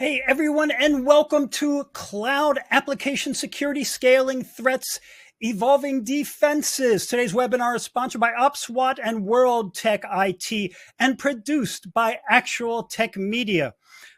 Hey everyone, and welcome to Cloud Application Security Scaling Threats, Evolving Defenses. Today's webinar is sponsored by OpSWAT and World Tech IT and produced by Actual Tech Media.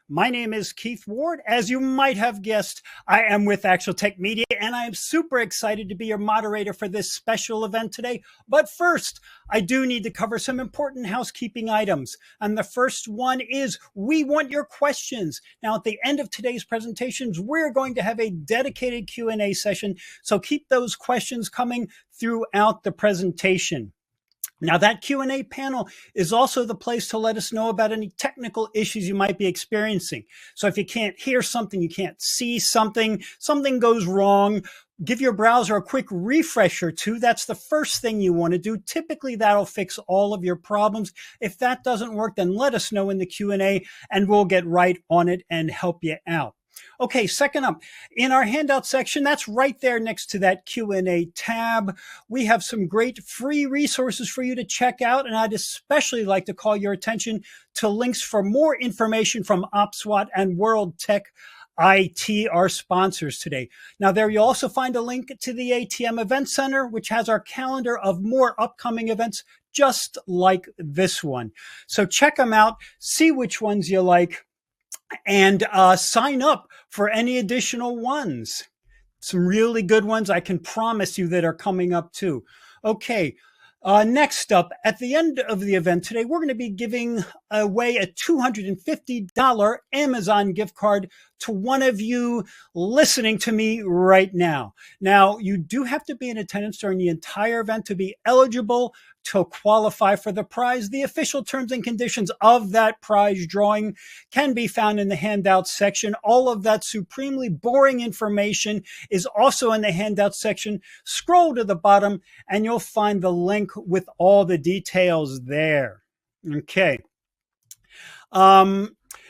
My name is Keith Ward. As you might have guessed, I am with Actual Tech Media, and I am super excited to be your moderator for this special event today. But first, I do need to cover some important housekeeping items. And the first one is we want your questions. Now, at the end of today's presentations, we're going to have a dedicated Q&A session, so keep those questions coming throughout the presentation. Now, that Q&A panel is also the place to let us know about any technical issues you might be experiencing. So if you can't hear something, you can't see something, something goes wrong, give your browser a quick refresh or two. That's the first thing you want to do. Typically, that'll fix all of your problems. If that doesn't work, then let us know in the Q&A and we'll get right on it and help you out. Okay, second up, in our handout section, that's right there next to that Q&A tab. We have some great free resources for you to check out, and I'd especially like to call your attention to links for more information from OpSWAT and World Tech IT, our sponsors today. Now, there you'll also find a link to the ATM Event Center, which has our calendar of more upcoming events just like this one. So check them out, see which ones you like, and sign up for any additional ones. Some really good ones I can promise you that are coming up too. Okay, next up, at the end of the event today, we're going to be giving away a $250 Amazon gift card to one of you listening to me right now. Now, you do have to be in attendance during the entire event to be eligible to qualify for the prize. The official terms and conditions of that prize drawing can be found in the handout section. All of that supremely boring information is also in the handout section. Scroll to the bottom and you'll find the link with all the details there. Okay.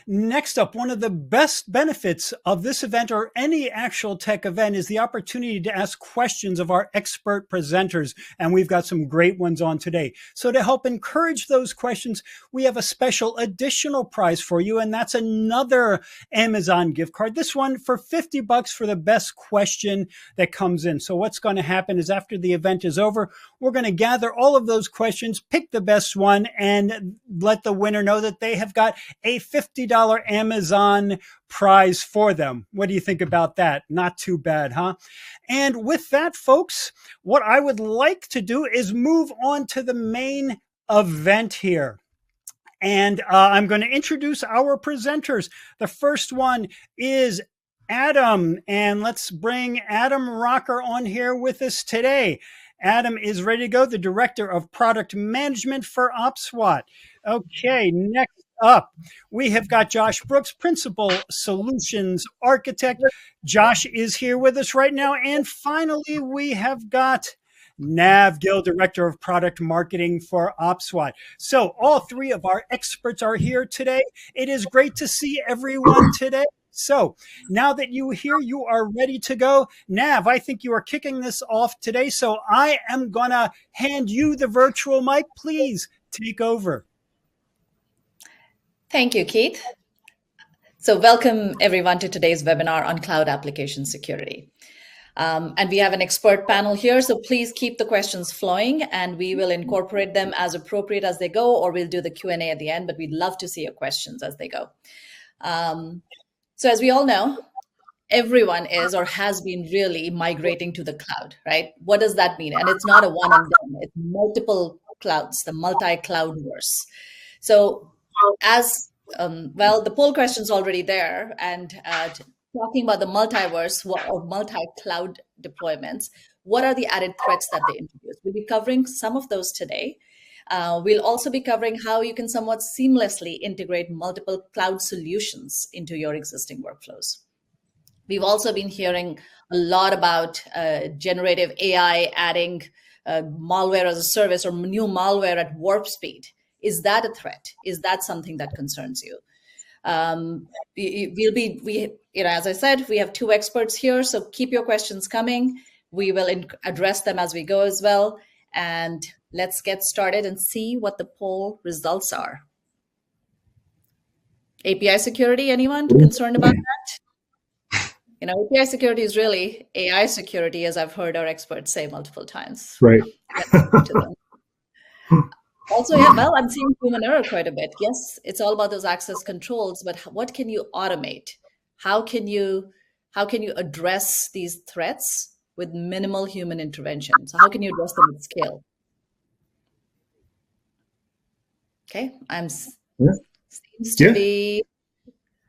Next up, one of the best benefits of this event or any actual tech event is the opportunity to ask questions of our expert presenters. And we've got some great ones on today. So to help encourage those questions, we have a special additional prize for you. And that's another Amazon gift card. This one for $50 for the best question that comes in. So what's going to happen is after the event is over, we're going to gather all of those questions, pick the best one, and let the winner know that they have got a $50 Amazon prize for them. What do you think about that? Not too bad, huh? And with that, folks, what I would like to do is move on to the main event here. And I'm going to introduce our presenters. The first one is Adam, and let's bring Adam Rocker on here with us today. Adam is ready to go, the Director of Product Management for OpSWAT. Okay, next up, we have got Josh Brooks, Principal Solutions Architect. Josh is here with us right now. And finally, we have got Nav Gill, Director of Product Marketing for OpSWAT. So all three of our experts are here today. It is great to see everyone today. So now that you are here, you are ready to go. Nav, I think you are kicking this off today. So I am going to hand you the virtual mic. Please take over. Thank you, Keith. So welcome everyone to today's webinar on cloud application security. And we have an expert panel here, so please keep the questions flowing and we will incorporate them as appropriate as they go, or we'll do the Q&A at the end, but we'd love to see your questions as they go. So as we all know, everyone is or has been really migrating to the cloud, right? What does that mean? And it's not a one and done, it's multiple clouds, the multi-cloud verse. So as well, the poll question's already there, and talking about the multiverse or multi-cloud deployments, what are the added threats that they introduce? We'll be covering some of those today. We'll also be covering how you can somewhat seamlessly integrate multiple cloud solutions into your existing workflows. We've also been hearing a lot about generative AI adding malware as a service or new malware at warp speed. Is that a threat? Is that something that concerns you? As I said, we have two experts here, so keep your questions coming. We will address them as we go as well. And let's get started and see what the poll results are. API security, anyone concerned about that? API security is really AI security, as I've heard our experts say multiple times. Right. Let's speak to them. Also, yeah, well, I'm seeing human error quite a bit. Yes, it's all about those access controls, but what can you automate? How can you address these threats with minimal human intervention? So how can you address them at scale? Okay,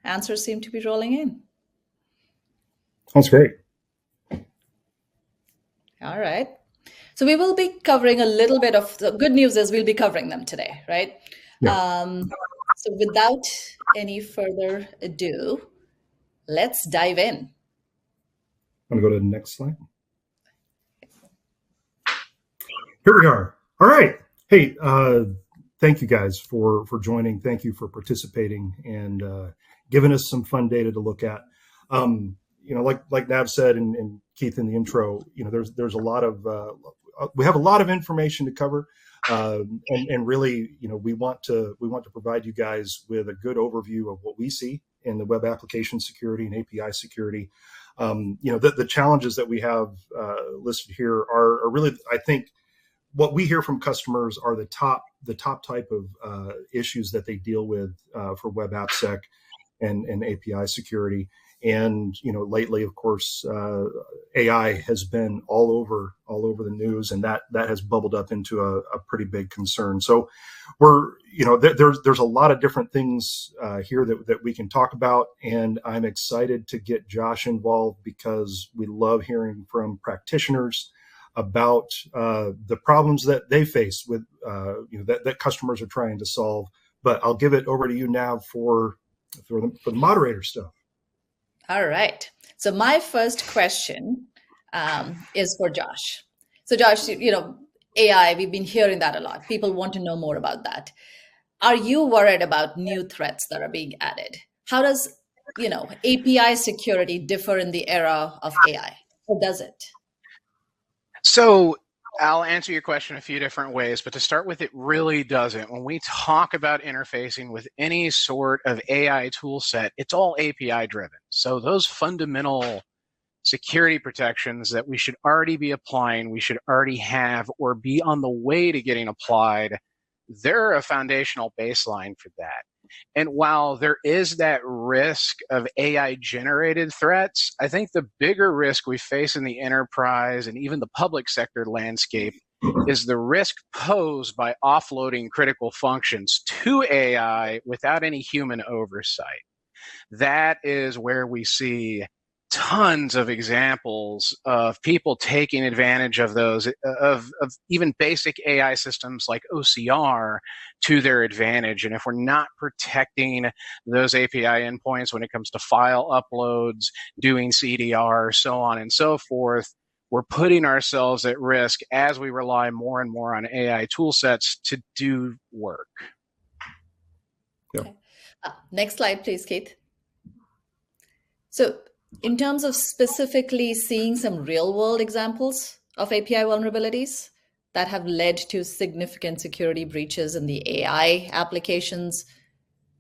answers seem to be rolling in. That's great. All right. So we will be covering a little bit of the good news is we'll be covering them today, right? Yeah. So without any further ado, let's dive in. I'm going to go to the next slide. Here we are. All right. Hey, thank you guys for joining. Thank you for participating and giving us some fun data to look at. Like Nav said and Keith in the intro, there's a lot of we have a lot of information to cover, and really, we want to provide you guys with a good overview of what we see in the web application security and API security. The challenges that we have listed here are really, I think, what we hear from customers are the top type of issues that they deal with for web AppSec and API security. And lately, of course, AI has been all over the news, and that has bubbled up into a pretty big concern. So there's a lot of different things here that we can talk about, and I'm excited to get Josh involved because we love hearing from practitioners about the problems that they face with that customers are trying to solve. But I'll give it over to you now for the moderator stuff. All right. So my first question is for Josh. So Josh, AI, we've been hearing that a lot. People want to know more about that. Are you worried about new threats that are being added? How does, API security differ in the era of AI? Or does it? So I'll answer your question a few different ways, but to start with, it really doesn't. When we talk about interfacing with any sort of AI tool set, it's all API driven. So those fundamental security protections that we should already be applying, we should already have, or be on the way to getting applied, they're a foundational baseline for that. And while there is that risk of AI-generated threats, I think the bigger risk we face in the enterprise and even the public sector landscape is the risk posed by offloading critical functions to AI without any human oversight. That is where we see tons of examples of people taking advantage of those, of even basic AI systems like OCR to their advantage. And if we're not protecting those API endpoints when it comes to file uploads, doing CDR, so on and so forth, we're putting ourselves at risk as we rely more and more on AI tool sets to do work. Okay. Next slide, please, Keith. So in terms of specifically seeing some real-world examples of API vulnerabilities that have led to significant security breaches in the AI applications,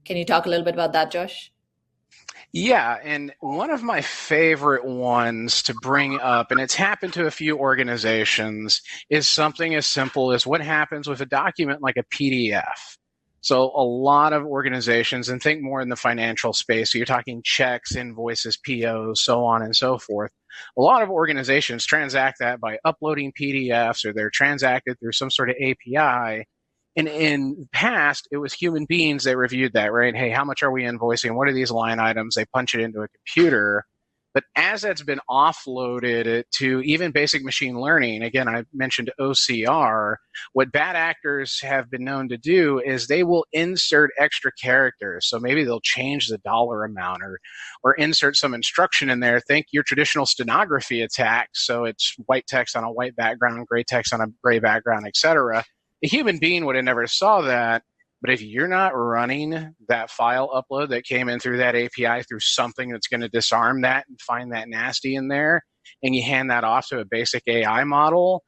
can you talk a little bit about that, Josh? Yeah, and one of my favorite ones to bring up, and it's happened to a few organizations, is something as simple as what happens with a document like a PDF. So a lot of organizations, and think more in the financial space, so you're talking checks, invoices, POs, so on and so forth. A lot of organizations transact that by uploading PDFs, or they're transacted through some sort of API. And in the past, it was human beings that reviewed that, right? Hey, how much are we invoicing? What are these line items? They punch it into a computer. But as that's been offloaded to even basic machine learning, again, I mentioned OCR, what bad actors have been known to do is they will insert extra characters. So maybe they'll change the dollar amount or insert some instruction in there. Think your traditional stenography attack. So it's white text on a white background, gray text on a gray background, etc. A human being would have never saw that. But if you're not running that file upload that came in through that API through something that's going to disarm that and find that nasty in there, and you hand that off to a basic AI model,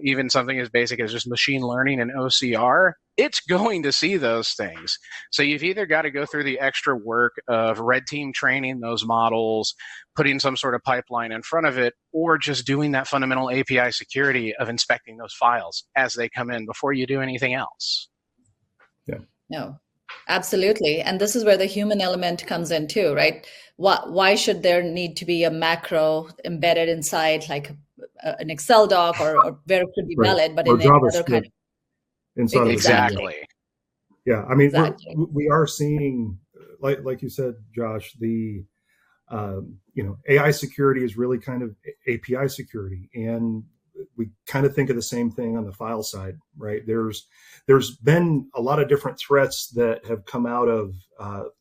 even something as basic as just machine learning and OCR, it's going to see those things. So you've either got to go through the extra work of red team training those models, putting some sort of pipeline in front of it, or just doing that fundamental API security of inspecting those files as they come in before you do anything else. Yeah. No, absolutely. And this is where the human element comes in too, right? Why should there need to be a macro embedded inside like an Excel doc or where it could be valid, but or in any other kind of inside exactly. Yeah, I mean, exactly. we are seeing, like you said, Josh, the AI security is really kind of API security, and we kind of think of the same thing on the file side, right? There's been a lot of different threats that have come out of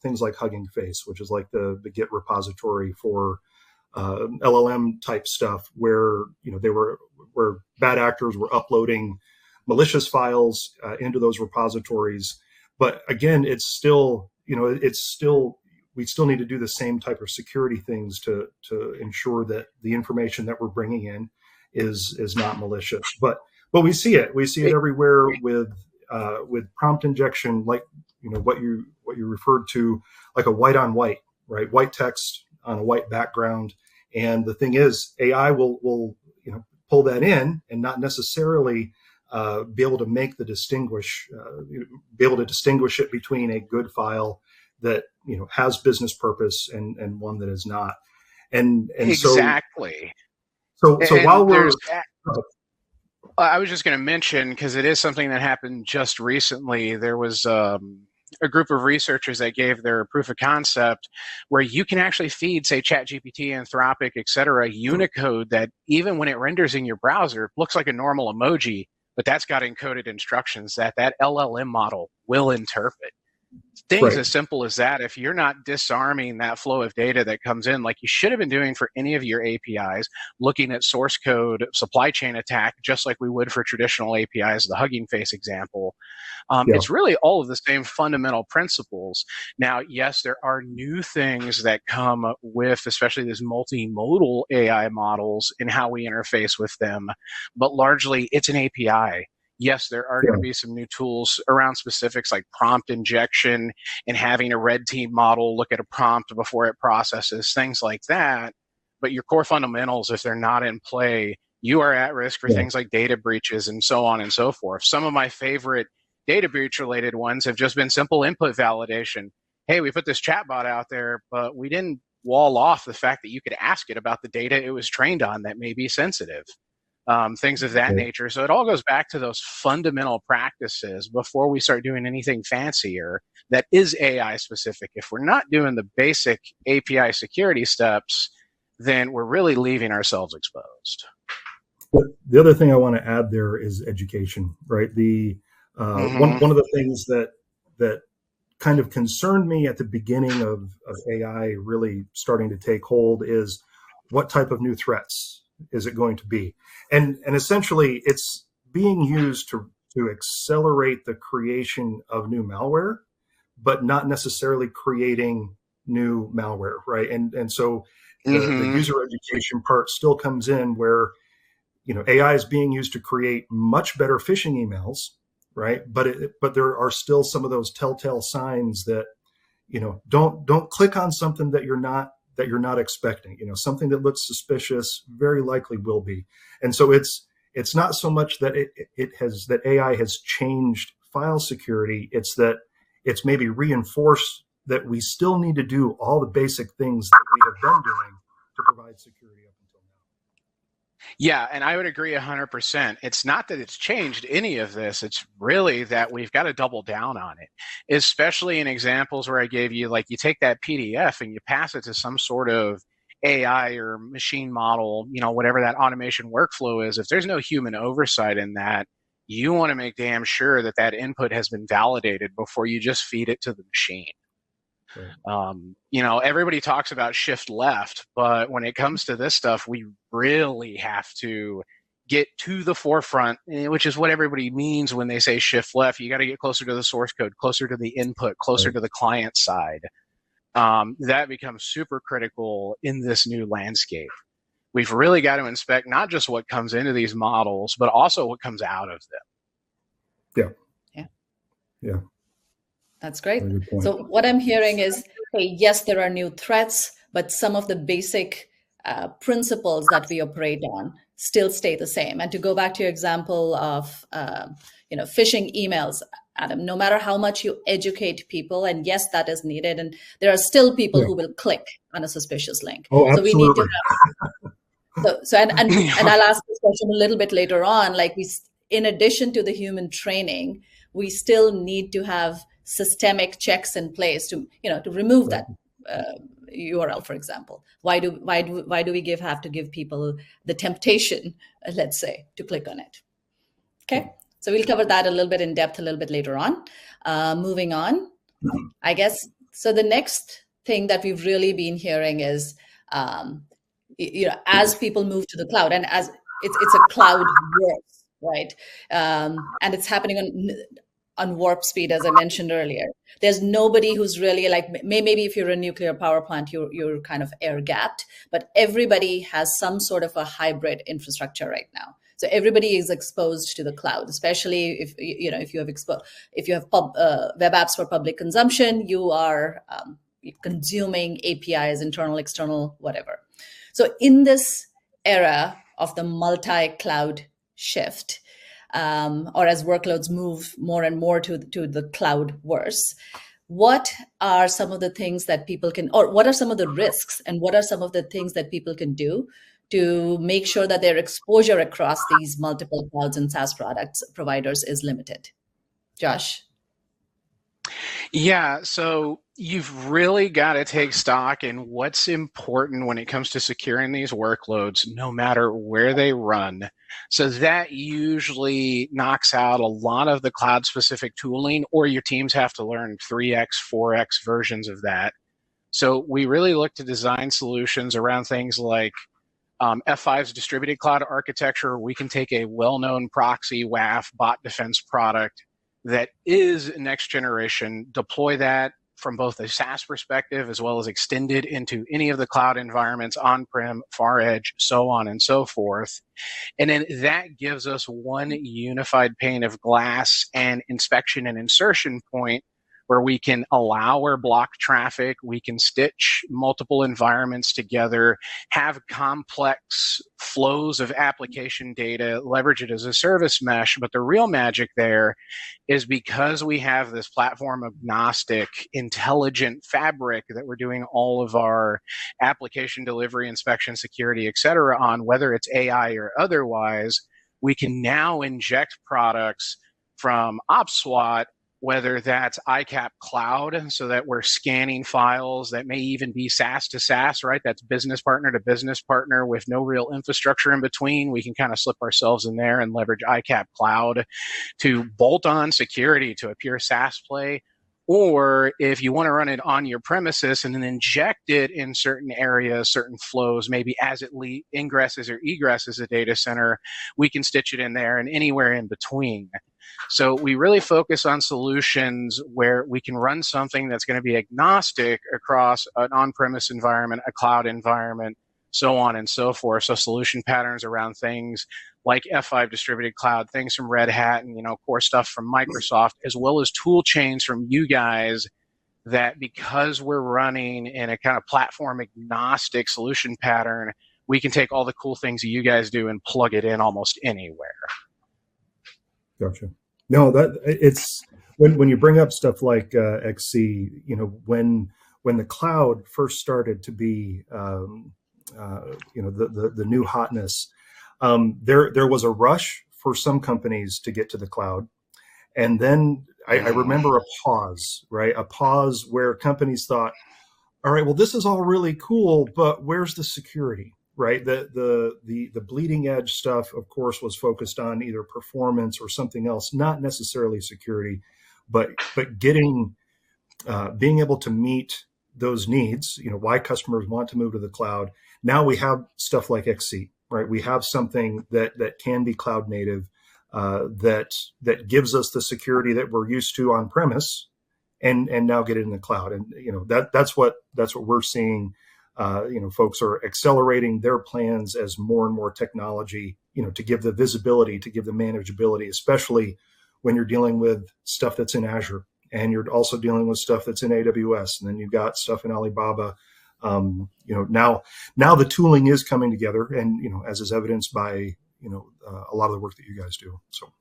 things like Hugging Face, which is like the Git repository for LLM type stuff, where where bad actors were uploading malicious files into those repositories. But again, we still need to do the same type of security things to ensure that the information that we're bringing in is not malicious. But we see it everywhere with prompt injection, like what you referred to, like a white on white, right? White text on a white background. And the thing is, AI will pull that in and not necessarily be able to distinguish it between a good file that has business purpose and one that is not. And exactly. So while we're I was just going to mention, because it is something that happened just recently, there was a group of researchers that gave their proof of concept where you can actually feed, say, ChatGPT, Anthropic, et cetera, Unicode that even when it renders in your browser, looks like a normal emoji, but that's got encoded instructions that LLM model will interpret. Things as simple as that, if you're not disarming that flow of data that comes in, like you should have been doing for any of your APIs, looking at source code, supply chain attack, just like we would for traditional APIs, the Hugging Face example. It's really all of the same fundamental principles. Now, yes, there are new things that come with, especially these multimodal AI models and how we interface with them, but largely it's an API. Yes, there are going to be some new tools around specifics like prompt injection and having a red team model look at a prompt before it processes, things like that. But your core fundamentals, if they're not in play, you are at risk for things like data breaches and so on and so forth. Some of my favorite data breach related ones have just been simple input validation. Hey, we put this chatbot out there, but we didn't wall off the fact that you could ask it about the data it was trained on that may be sensitive. Things of that nature. So it all goes back to those fundamental practices before we start doing anything fancier that is AI specific. If we're not doing the basic API security steps, then we're really leaving ourselves exposed. The other thing I want to add there is education, right? The one of the things that kind of concerned me at the beginning of AI really starting to take hold is what type of new threats is it going to be? And essentially, it's being used to accelerate the creation of new malware, but not necessarily creating new malware, right? And so the user education part still comes in where AI is being used to create much better phishing emails, right? But there are still some of those telltale signs that don't click on something that you're not expecting. Something that looks suspicious very likely will be. And so it's not so much that that AI has changed file security. It's that it's maybe reinforced that we still need to do all the basic things that we have been doing to provide security up until now. Yeah, and I would agree 100%. It's not that it's changed any of this. It's really that we've got to double down on it, especially in examples where I gave you, like you take that PDF and you pass it to some sort of AI or machine model, whatever that automation workflow is. If there's no human oversight in that, you want to make damn sure that input has been validated before you just feed it to the machine. Right. Everybody talks about shift left, but when it comes to this stuff, we really have to get to the forefront, which is what everybody means when they say shift left. You got to get closer to the source code, closer to the input, closer to the client side. That becomes super critical in this new landscape. we've really got to inspect not just what comes into these models, but also what comes out of them. Yeah. That's great. Very good point. So what I'm hearing is, hey, yes, there are new threats, but some of the basic principles that we operate on still stay the same. And to go back to your example of phishing emails, Adam, no matter how much you educate people, and yes, that is needed, and there are still people who will click on a suspicious link. Oh, absolutely. So we need to have and I'll ask this question a little bit later on. Like in addition to the human training, we still need to have systemic checks in place to remove that URL, for example. Why do we have to give people the temptation, let's say, to click on it? Okay, so we'll cover that a little bit in depth a little bit later on. Moving on, I guess. So the next thing that we've really been hearing is, as people move to the cloud, and as it's a cloud wars, right? And it's happening on warp speed, as I mentioned earlier. There's nobody who's really like, maybe if you're a nuclear power plant, you're kind of air gapped, but everybody has some sort of a hybrid infrastructure right now. So everybody is exposed to the cloud, especially if you have web apps for public consumption, you are consuming APIs, internal, external, whatever. So in this era of the multi-cloud shift, or as workloads move more and more to the cloud worse, what are some of the things that people can, or what are some of the risks, and what are some of the things that people can do to make sure that their exposure across these multiple clouds and SaaS providers is limited? Josh? Yeah, so you've really got to take stock in what's important when it comes to securing these workloads, no matter where they run. So that usually knocks out a lot of the cloud-specific tooling, or your teams have to learn 3x, 4x versions of that. So we really look to design solutions around things like F5's distributed cloud architecture. We can take a well-known proxy WAF bot defense product that is next generation, deploy that from both a SaaS perspective as well as extend it into any of the cloud environments, on-prem, far edge, so on and so forth. And then that gives us one unified pane of glass and inspection and insertion point where we can allow or block traffic, we can stitch multiple environments together, have complex flows of application data, leverage it as a service mesh. But the real magic there is because we have this platform agnostic, intelligent fabric that we're doing all of our application delivery, inspection, security, et cetera, on, whether it's AI or otherwise, we can now inject products from OpsWAT, whether that's ICAP Cloud, so that we're scanning files that may even be SaaS to SaaS, right? That's business partner to business partner with no real infrastructure in between. We can kind of slip ourselves in there and leverage ICAP Cloud to bolt on security to a pure SaaS play. Or if you want to run it on your premises and then inject it in certain areas, certain flows, maybe as it ingresses or egresses a data center, we can stitch it in there and anywhere in between. So we really focus on solutions where we can run something that's going to be agnostic across an on-premise environment, a cloud environment, so on and so forth. So solution patterns around things like F5 distributed cloud, things from Red Hat, and core stuff from Microsoft, as well as tool chains from you guys, that because we're running in a kind of platform agnostic solution pattern, we can take all the cool things that you guys do and plug it in almost anywhere. Gotcha. No, that it's when you bring up stuff like XC, when the cloud first started to be, the new hotness, there was a rush for some companies to get to the cloud, and then I remember a pause, right? A pause where companies thought, all right, well, this is all really cool, but where's the security? Right, the bleeding edge stuff, of course, was focused on either performance or something else, not necessarily security, but getting being able to meet those needs. Why customers want to move to the cloud. Now we have stuff like XC, right? We have something that can be cloud native, that gives us the security that we're used to on premise, and now get it in the cloud. And that's what we're seeing. Folks are accelerating their plans as more and more technology, to give the visibility, to give the manageability, especially when you're dealing with stuff that's in Azure and you're also dealing with stuff that's in AWS, and then you've got stuff in Alibaba. Now the tooling is coming together, and as is evidenced by a lot of the work that you guys do. So.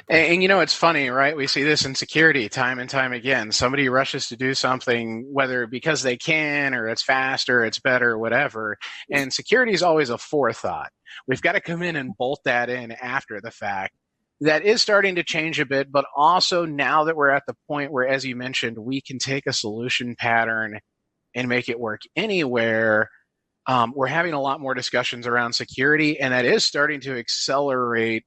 And it's funny, right? We see this in security time and time again. Somebody rushes to do something, whether because they can, or it's faster, it's better, whatever. And security is always a forethought. We've got to come in and bolt that in after the fact. That is starting to change a bit, but also now that we're at the point where, as you mentioned, we can take a solution pattern and make it work anywhere. We're having a lot more discussions around security, and that is starting to accelerate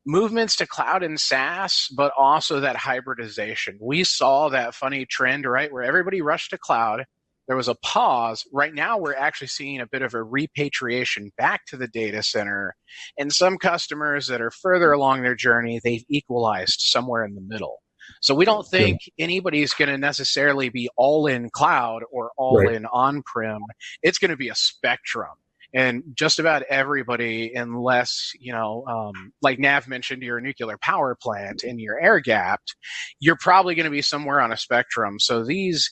movements to cloud and SaaS, but also that hybridization. We saw that funny trend, right, where everybody rushed to cloud. There was a pause. Right now, we're actually seeing a bit of a repatriation back to the data center. And some customers that are further along their journey, they've equalized somewhere in the middle. So we don't think anybody's going to necessarily be all in cloud or all in on-prem. It's going to be a spectrum. And just about everybody, unless, like Nav mentioned, you're a nuclear power plant and you're air gapped, you're probably going to be somewhere on a spectrum. So these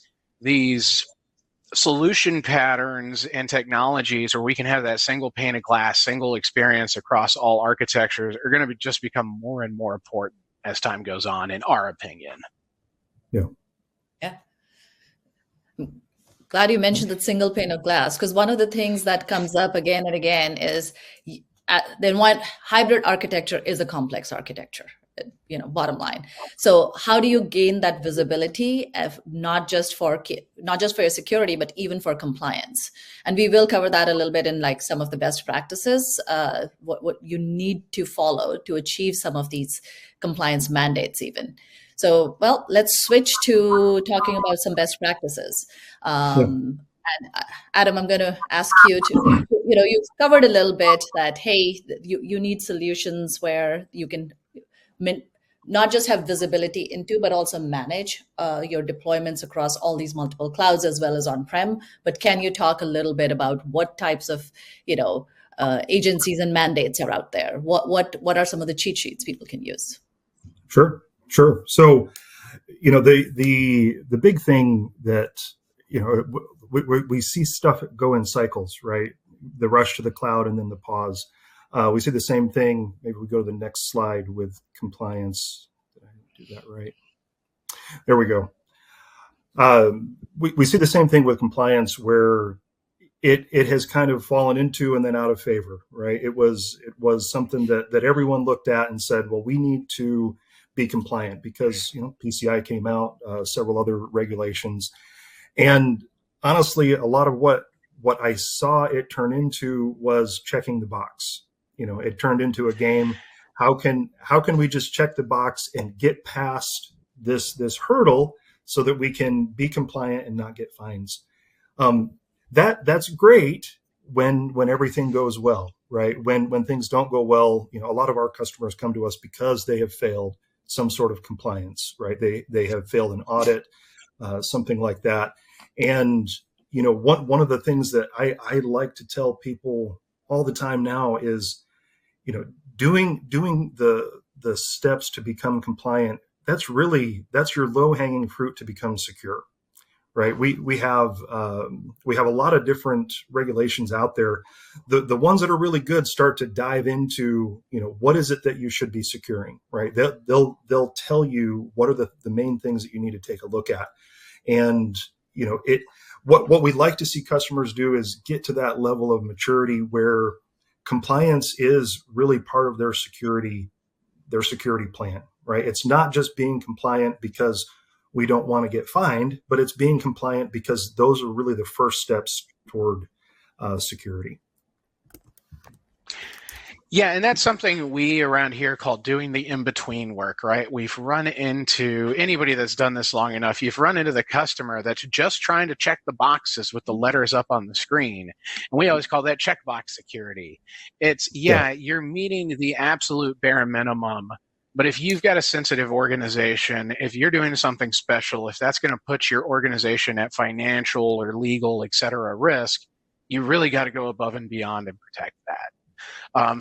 solution patterns and technologies where we can have that single pane of glass, single experience across all architectures are going to just become more and more important as time goes on, in our opinion. Yeah. Glad you mentioned that single pane of glass, because one of the things that comes up again and again is then what hybrid architecture is a complex architecture, bottom line. So how do you gain that visibility of not just for your security, but even for compliance? And we will cover that a little bit in like some of the best practices, what you need to follow to achieve some of these compliance mandates even. So, well, let's switch to talking about some best practices. And Adam, I'm going to ask you to, you've covered a little bit that, hey, you need solutions where you can not just have visibility into, but also manage your deployments across all these multiple clouds as well as on-prem. But can you talk a little bit about what types of, agencies and mandates are out there? What are some of the cheat sheets people can use? Sure. So, the big thing that, we see stuff go in cycles, right? The rush to the cloud and then the pause. We see the same thing. Maybe we go to the next slide with compliance. Did I do that right? There we go. We see the same thing with compliance where it has kind of fallen into and then out of favor, right? It was something that everyone looked at and said, well, we need to be compliant because PCI came out, several other regulations, and honestly, a lot of what I saw it turn into was checking the box. It turned into a game. How can we just check the box and get past this hurdle so that we can be compliant and not get fines? That's great when everything goes well, right? When things don't go well, a lot of our customers come to us because they have failed some sort of compliance, right? They have failed an audit, something like that. And, one of the things that I like to tell people all the time now is, doing the steps to become compliant. That's your low hanging fruit to become secure, right? We have a lot of different regulations out there. The ones that are really good start to dive into, what is it that you should be securing, right? They'll tell you what are the main things that you need to take a look at. And, what we'd like to see customers do is get to that level of maturity where compliance is really part of their security plan, right? It's not just being compliant because we don't want to get fined, but it's being compliant because those are really the first steps toward security. Yeah, and that's something we around here call doing the in-between work, right? We've run into anybody that's done this long enough. You've run into the customer that's just trying to check the boxes with the letters up on the screen. And we always call that checkbox security. It's, you're meeting the absolute bare minimum But if you've got a sensitive organization, if you're doing something special, if that's going to put your organization at financial or legal, et cetera, risk, you really got to go above and beyond and protect that.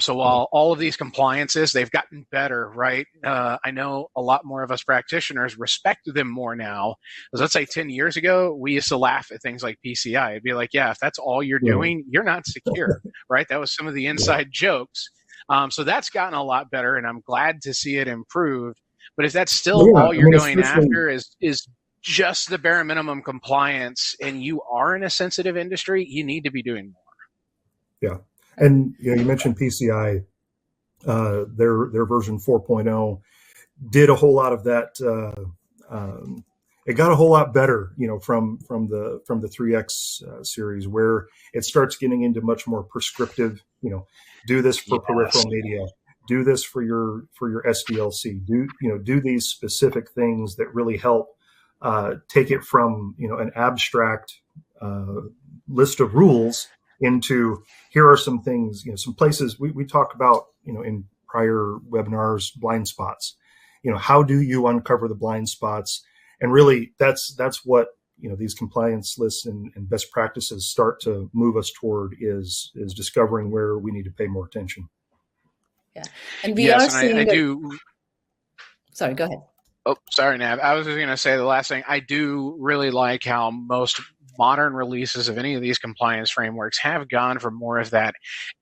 So while all of these compliances, they've gotten better, right? I know a lot more of us practitioners respect them more now. Because let's say 10 years ago, we used to laugh at things like PCI. It'd be like, yeah, if that's all you're doing, you're not secure, right? That was some of the inside jokes. So that's gotten a lot better, and I'm glad to see it improved. But if that's still all you're going after is just the bare minimum compliance, and you are in a sensitive industry, you need to be doing more. Yeah. And you mentioned PCI, their version 4.0 did a whole lot of that. It got a whole lot better, from the 3X series, where it starts getting into much more prescriptive. Do this for peripheral media, do this for your SDLC, do these specific things that really help take it from an abstract list of rules into here are some things, some places we talk about, in prior webinars, blind spots. How do you uncover the blind spots? And really, that's what these compliance lists and best practices start to move us toward is discovering where we need to pay more attention. Yeah, and we are seeing. I do. Sorry, go ahead. Oh, sorry, Nav. I was just going to say the last thing. I do really like how most modern releases of any of these compliance frameworks have gone from more of that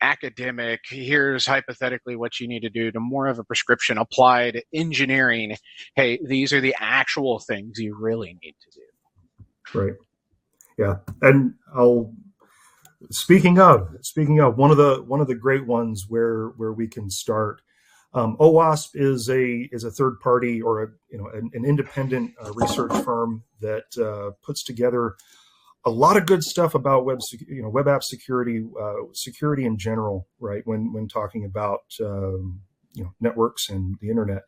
academic, here's hypothetically what you need to do, to more of a prescription applied engineering. Hey, these are the actual things you really need to do. Right. Yeah. And speaking of one of the great ones where we can start. OWASP is a third party or an independent research firm that puts together a lot of good stuff about web app security, security in general, right? When talking about networks and the internet,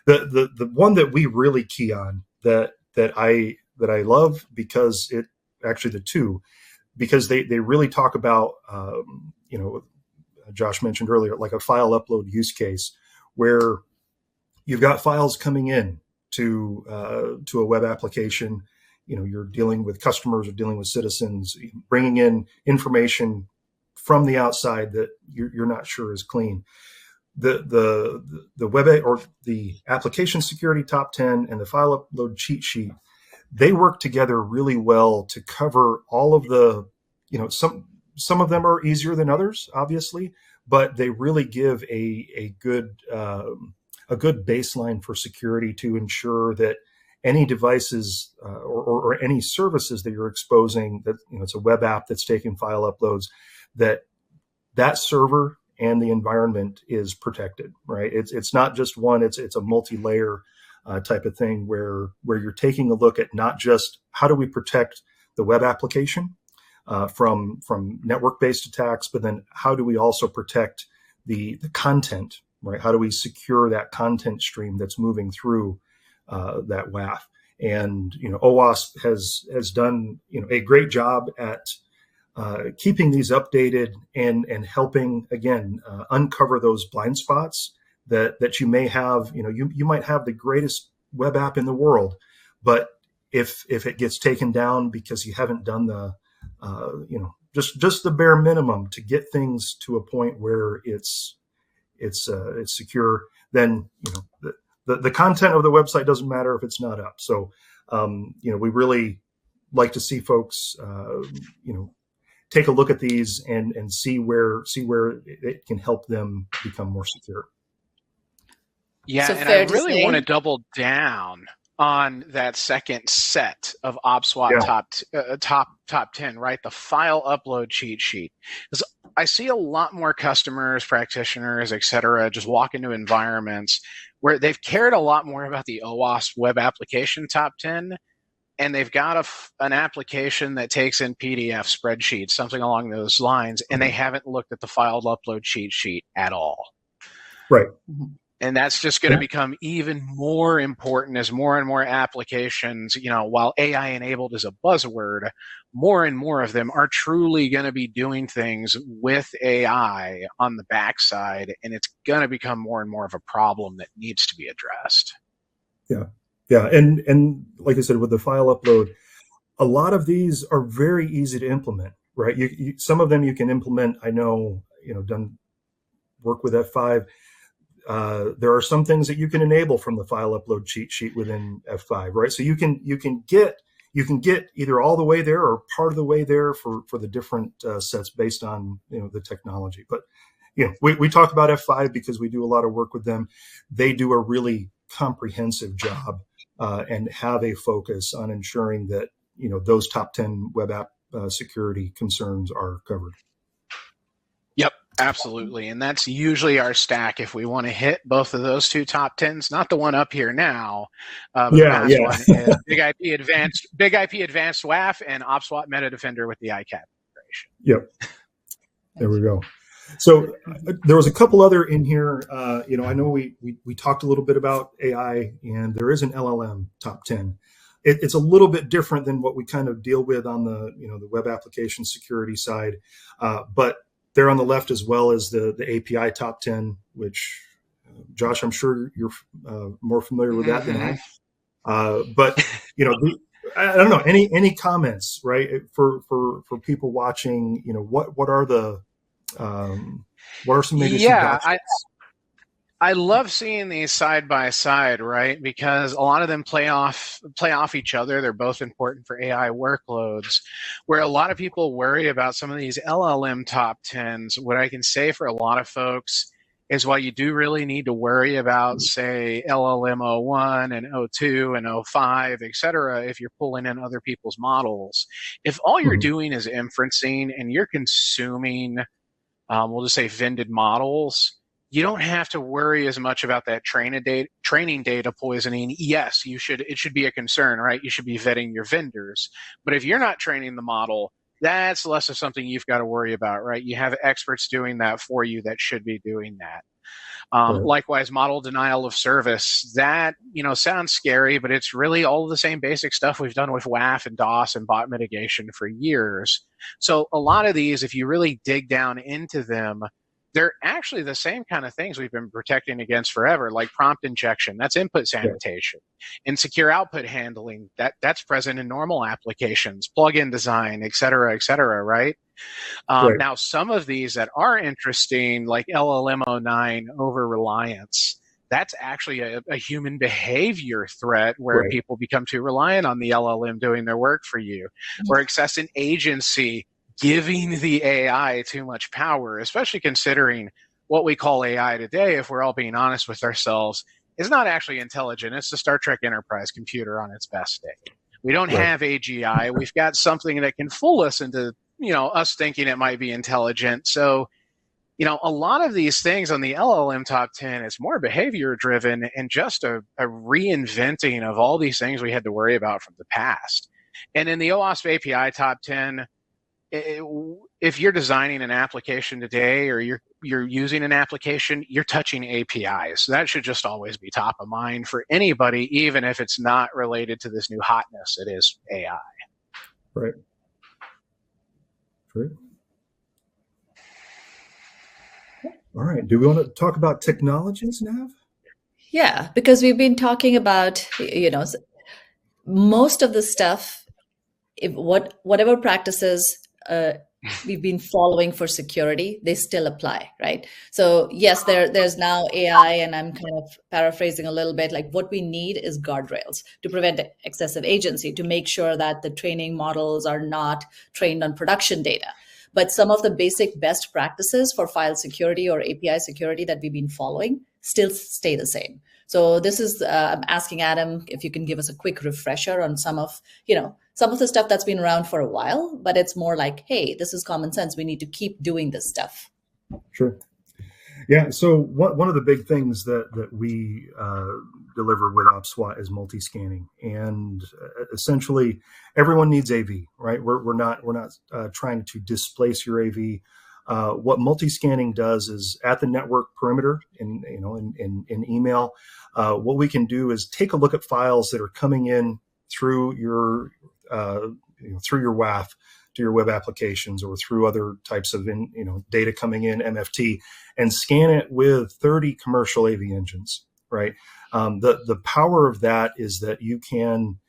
the one that we really key on that I love because they really talk about Josh mentioned earlier, like a file upload use case where you've got files coming in to a web application. You're dealing with customers or dealing with citizens, bringing in information from the outside that you're not sure is clean. The web or the application security top 10 and the file upload cheat sheet, they work together really well to cover all of the, some of them are easier than others, obviously, but they really give a good baseline for security to ensure that any devices or any services that you're exposing, that it's a web app that's taking file uploads, that server and the environment is protected, right? It's not just one; it's a multi-layer type of thing where you're taking a look at not just how do we protect the web application from network-based attacks, but then how do we also protect the content, right? How do we secure that content stream that's moving through that WAF? And OWASP has done a great job at keeping these updated and helping again uncover those blind spots that you may have. You might have the greatest web app in the world, but if it gets taken down because you haven't done the just the bare minimum to get things to a point where it's secure, then the content of the website doesn't matter if it's not up. So we really like to see folks take a look at these and see where it can help them become more secure. Yeah, so and I really want to double down on that second set of OpSWAT top 10, right? The file upload cheat sheet. Because I see a lot more customers, practitioners, et cetera, just walk into environments where they've cared a lot more about the OWASP web application top 10, and they've got an application that takes in PDF spreadsheets, something along those lines, and they haven't looked at the file upload cheat sheet at all. Right. And that's just going to become even more important as more and more applications, while AI enabled is a buzzword, more and more of them are truly going to be doing things with AI on the backside. And it's going to become more and more of a problem that needs to be addressed. Yeah. Yeah. And like I said, with the file upload, a lot of these are very easy to implement, right? Some of them you can implement. I know, done work with F5. There are some things that you can enable from the file upload cheat sheet within F5, right? So you can get either all the way there or part of the way there for the different sets based on the technology. But we talk about F5 because we do a lot of work with them. They do a really comprehensive job and have a focus on ensuring that those top 10 web app security concerns are covered. Yep, absolutely. And that's usually our stack if we want to hit both of those two top 10s, not the one up here now. But the last one is Big IP Advanced WAF and OpSWAT Meta Defender with the ICAP integration. Yep. There we go. So there was a couple other in here. I know we talked a little bit about AI, and there is an LLM top 10. It's a little bit different than what we kind of deal with on the the web application security side, but they're on the left as well as the API top 10, which Josh, I'm sure you're more familiar with that than I. But I don't know, any comments, right, for people watching? What are some maybe some gotchas? I love seeing these side by side, right? Because a lot of them play off each other. They're both important for AI workloads. Where a lot of people worry about some of these LLM top 10s, what I can say for a lot of folks is while you do really need to worry about, say, LLM 01 and 02 and 05, et cetera, if you're pulling in other people's models, if all you're doing is inferencing and you're consuming, we'll just say vended models, you don't have to worry as much about that training data poisoning. Yes, it should be a concern, right? You should be vetting your vendors. But if you're not training the model, that's less of something you've got to worry about, right? You have experts doing that for you that should be doing that. Likewise, model denial of service. That, sounds scary, but it's really all the same basic stuff we've done with WAF and DOS and bot mitigation for years. So a lot of these, if you really dig down into them, they're actually the same kind of things we've been protecting against forever, like prompt injection. That's input sanitation. Insecure output handling. That's present in normal applications, plugin design, et cetera, right? Now, some of these that are interesting, like LLM 09 over reliance, that's actually a human behavior threat where people become too reliant on the LLM doing their work for you, or excessive agency, giving the AI too much power, especially considering what we call AI today, if we're all being honest with ourselves, is not actually intelligent. It's the Star Trek Enterprise computer on its best day. We don't have AGI. We've got something that can fool us into, us thinking it might be intelligent. So, a lot of these things on the LLM top 10, it's more behavior driven and just a reinventing of all these things we had to worry about from the past. And in the OWASP API top 10, if you're designing an application today or you're using an application, you're touching APIs. So that should just always be top of mind for anybody, even if it's not related to this new hotness that is AI. Right. Great. All right. Do we want to talk about technologies, Nav? Yeah, because we've been talking about, most of the stuff, whatever practices we've been following for security, they still apply, right? So yes, there's now AI, and I'm kind of paraphrasing a little bit, like what we need is guardrails to prevent excessive agency, to make sure that the training models are not trained on production data. But some of the basic best practices for file security or API security that we've been following still stay the same. So this is, I'm asking Adam if you can give us a quick refresher on some of the stuff that's been around for a while, but it's more like, hey, this is common sense. We need to keep doing this stuff. Sure. Yeah. So one of the big things that we deliver with OpSWAT is multi-scanning, and essentially everyone needs AV, right? We're not trying to displace your AV. What multi-scanning does is at the network perimeter in email, what we can do is take a look at files that are coming in through your through your WAF to your web applications or through other types of data coming in MFT, and scan it with 30 commercial AV engines. Right. The power of that is that you can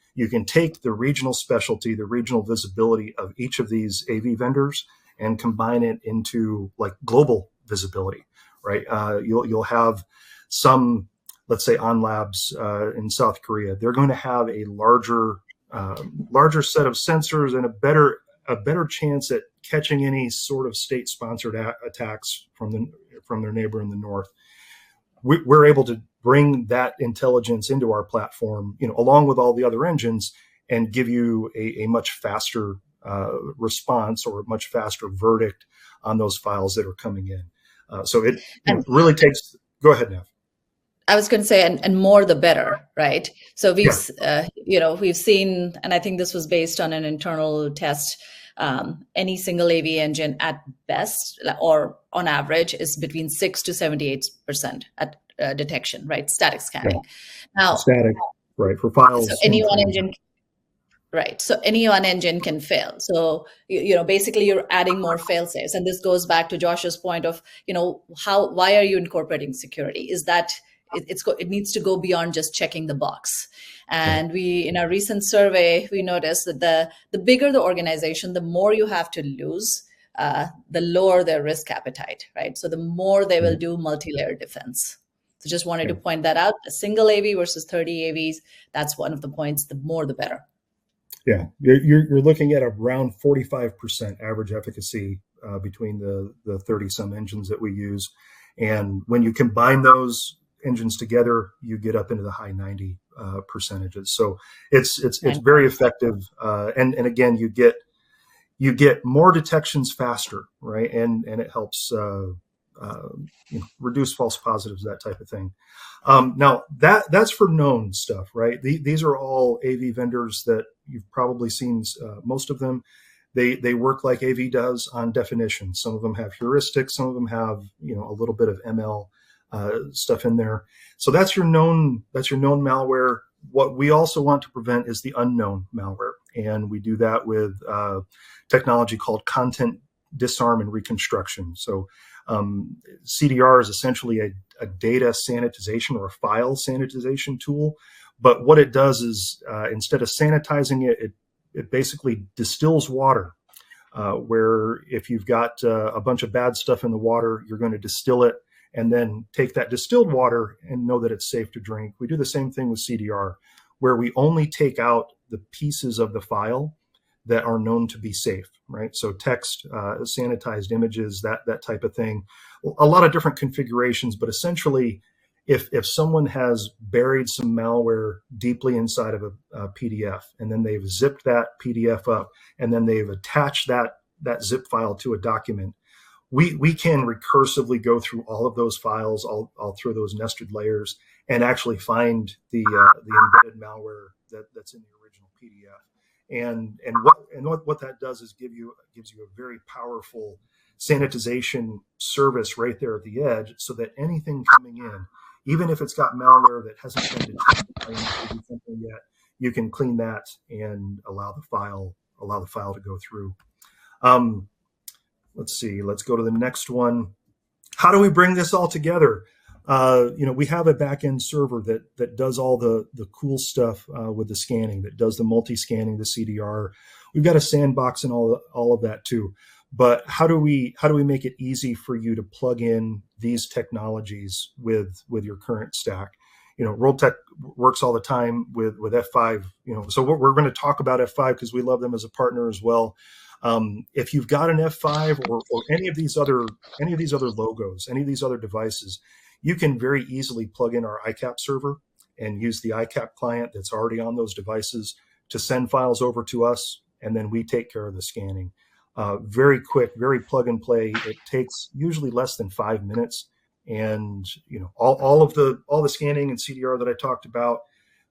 take the regional specialty, the regional visibility of each of these AV vendors, and combine it into like global visibility, right? You'll have some, let's say, On Labs in South Korea. They're going to have a larger set of sensors and a better chance at catching any sort of state-sponsored attacks from their neighbor in the north. We're able to bring that intelligence into our platform, along with all the other engines, and give you a much faster response or a much faster verdict on those files that are coming in. So it really takes. Go ahead, Nev. I was going to say, and more the better, right? So we've seen, and I think this was based on an internal test. Any single AV engine at best, or on average, is between 6 to 78% at detection, right? Static scanning. Yeah. Now, static, right, for files. So any one engine. Right. So any one engine can fail. So, basically you're adding more fail safes. And this goes back to Josh's point of, why are you incorporating security? Is that it needs to go beyond just checking the box. And in our recent survey, we noticed that the bigger the organization, the more you have to lose, the lower their risk appetite, right? So the more they will do multi-layer defense. So just wanted to point that out. A single AV versus 30 AVs, that's one of the points. The more, the better. Yeah, you're looking at around 45% average efficacy between the 30-some engines that we use. And when you combine those engines together, you get up into the high 90 percentages. So it's very effective. And again, you get more detections faster, right? And it helps reduce false positives, that type of thing. Now that's for known stuff, right? These are all AV vendors that you've probably seen. Most of them, they work like AV does on definition. Some of them have heuristics. Some of them have a little bit of ML stuff in there. So that's your known malware. What we also want to prevent is the unknown malware, and we do that with technology called content disarm and reconstruction. So CDR is essentially a data sanitization or a file sanitization tool. But what it does is instead of sanitizing it, it basically distills water, where if you've got a bunch of bad stuff in the water, you're going to distill it and then take that distilled water and know that it's safe to drink. We do the same thing with CDR, where we only take out the pieces of the file that are known to be safe, right? So text, sanitized images, that type of thing. A lot of different configurations, but essentially, if someone has buried some malware deeply inside of a PDF, and then they've zipped that PDF up, and then they've attached that zip file to a document, we can recursively go through all of those files, all through those nested layers, and actually find the embedded malware that's in the original PDF. And what that does is gives you a very powerful sanitization service right there at the edge, so that anything coming in, even if it's got malware that hasn't been detected something yet, you can clean that and allow the file to go through. Let's see. Let's go to the next one. How do we bring this all together? We have a back-end server that does all the cool stuff with the scanning, that does the multi-scanning, the CDR. We've got a sandbox and all of that too. But how do we make it easy for you to plug in these technologies with your current stack? Worldtech works all the time with F5. So we're going to talk about F5 because we love them as a partner as well. If you've got an F5 or any of these other logos, any of these other devices, you can very easily plug in our ICAP server and use the ICAP client that's already on those devices to send files over to us, and then we take care of the scanning. Very quick, very plug and play. It takes usually less than 5 minutes, and all the scanning and CDR that I talked about,